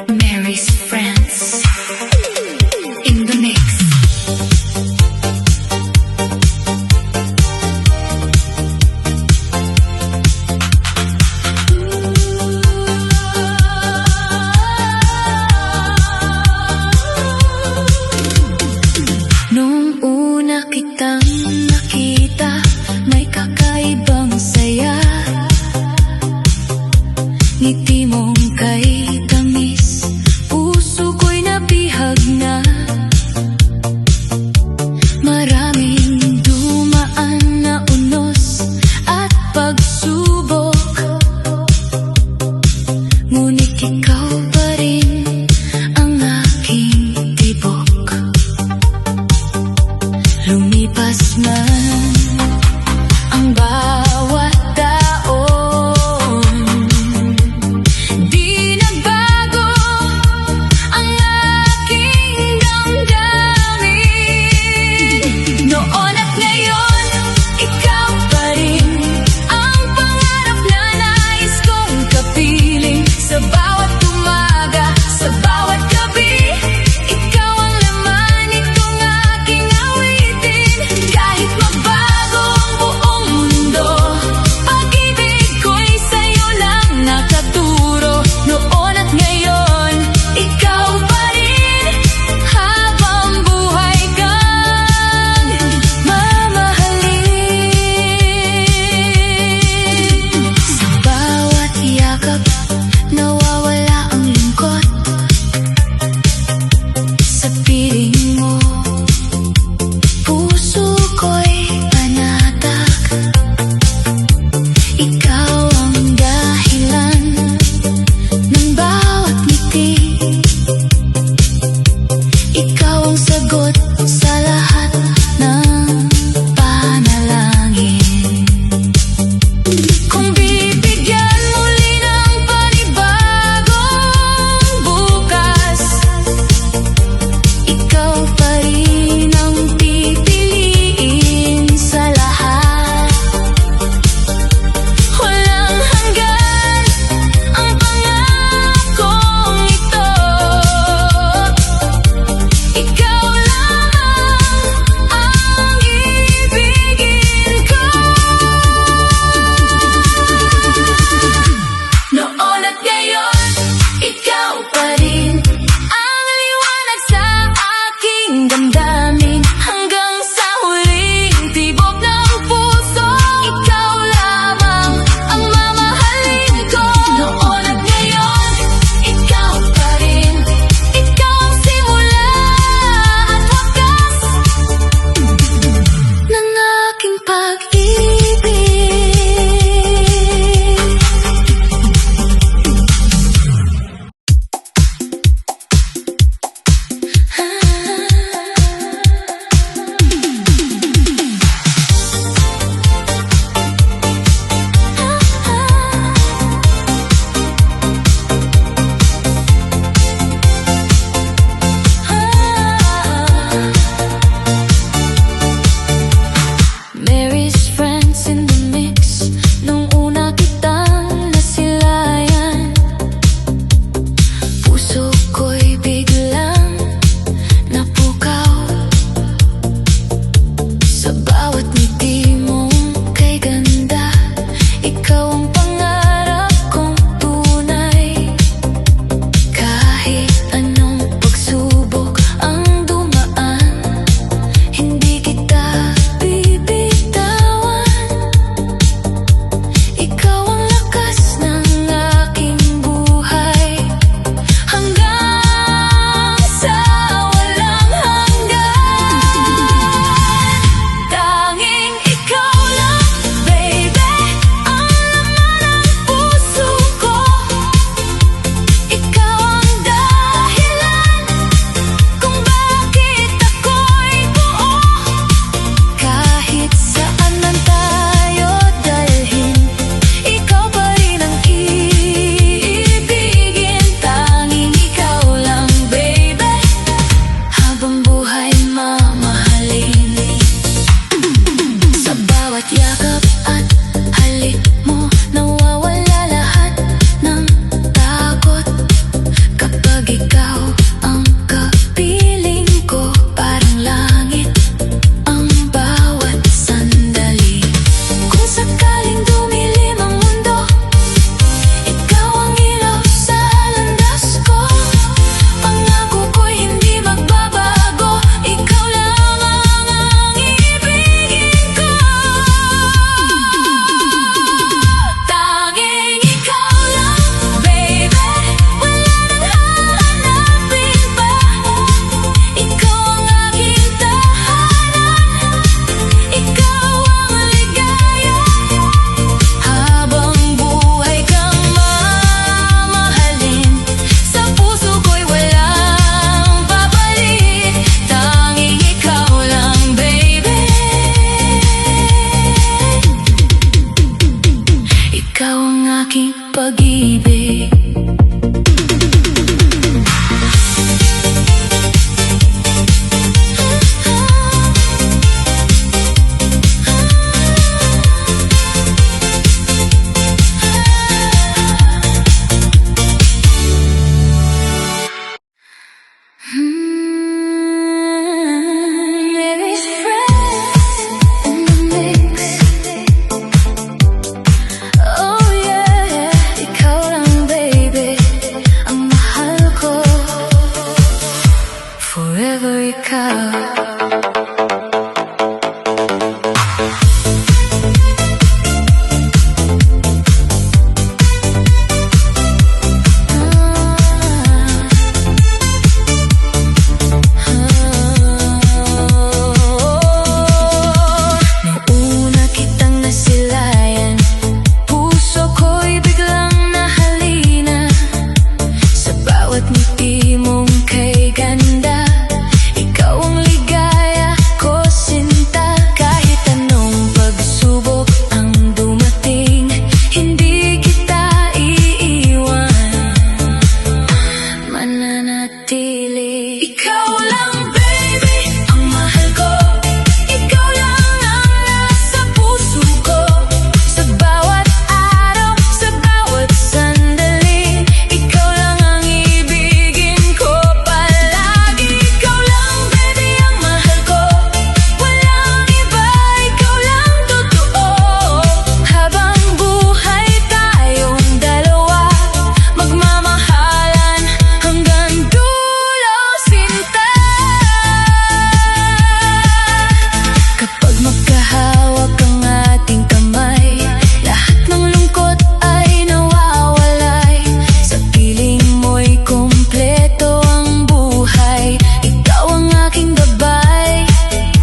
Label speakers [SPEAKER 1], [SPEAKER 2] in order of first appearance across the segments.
[SPEAKER 1] Mary's Friends in the mix. Nung una kitang nakita, may kakaibang saya. pag-ibig. Mary's friends in the mix. Oh yeah, ikaw lang baby, ang mahal ko. Forever ikaw. Nauna kitang nasilayan, puso ko'y biglang nahalina. Sa bawat ngiti mong kay ganda, ikaw ang ligaya ko sinta. Kahit anong pagsubok ang dumating, hindi kita iiwan, mananatili. Ikaw lang baby, ang mahal ko. Ikaw lang ang nasa puso ko. Sa bawat araw, sa bawat sandali, ikaw lang ang ibigin ko palagi. Ikaw lang baby, ang mahal ko. Walang iba, ikaw lang totoo. Habang buhay tayong dalawa, magmamahalan hanggang dulo sinta. Kapag magkahawak ang ating kamay, lahat ng lungkot ay nawawalay. Sa piling mo'y kumpleto ang buhay, ikaw ang aking gabay.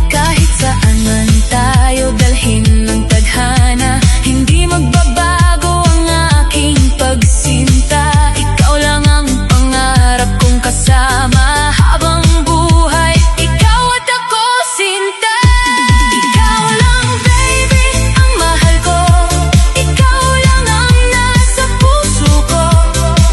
[SPEAKER 1] Kahit saan man tayo dalhin ng tadhana, hindi magbabago ang aking pagsinta. Ikaw lang ang pangarap kong kasama habang buhay, ikaw at ako sinta. Ikaw lang baby, ang mahal ko. Ikaw lang ang nasa puso ko.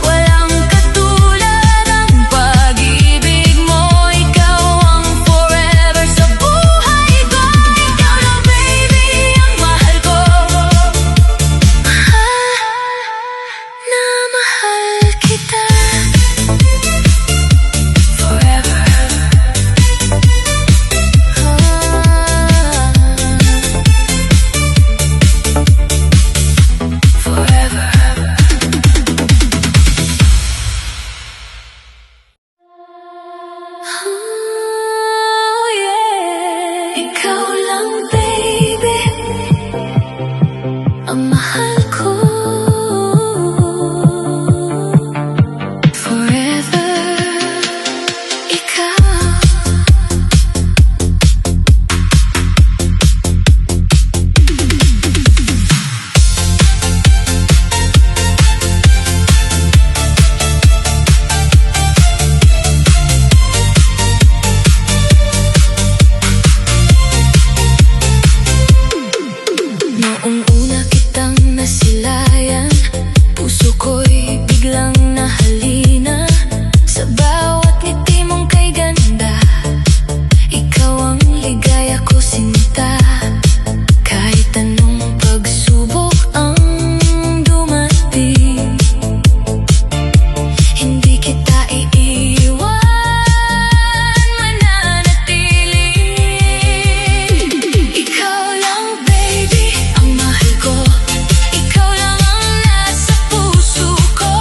[SPEAKER 1] Walang katulad ang pag-ibig mo. Ikaw ang forever sa buhay ko. Ikaw lang baby, ang mahal ko. Na mahal kita forever. Forever. Oh yeah, ikaw lang baby, ang mahal ko. Forever, ikaw. Noong una kitang nasilayan, puso ko'y biglang nahalina. Sa bawat ngiti mong kay ganda, ikaw ang ligaya ko sinta. Kahit anong pagsubok ang dumating, hindi kita iiwan, mananatili. Ikaw lang baby, ang mahal ko. Ikaw lang ang nasa puso ko.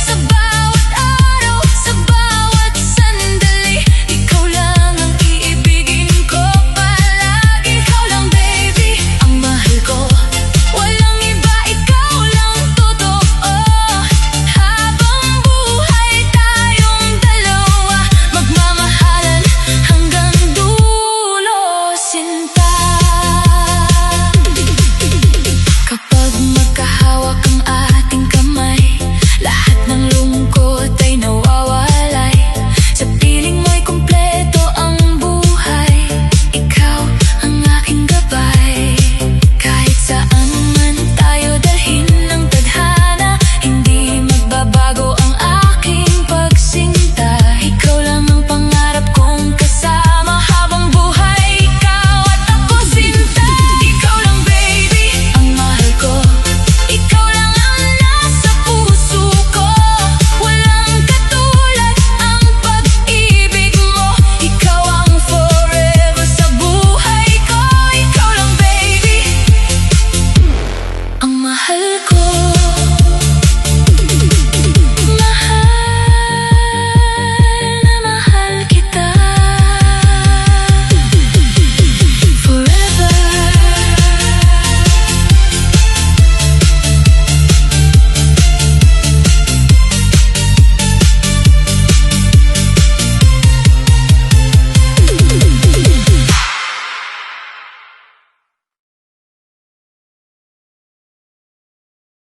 [SPEAKER 1] Sa bawat araw, sa bawat sandali, ikaw lang ang iibigin ko palagi. Ikaw lang baby, ang mahal ko. Walang iba, ikaw lang totoo. Habang buhay tayong dalawa, magmamahalan hanggang dulo sinta. Kapag magkahawak ang ating kamay, lahat ng lungkot ay nawawalay. Sa piling mo'y kumpleto ang buhay, ikaw ang aking gabay. Kahit saan man tayo dalhin ng tadhana, mahal ko.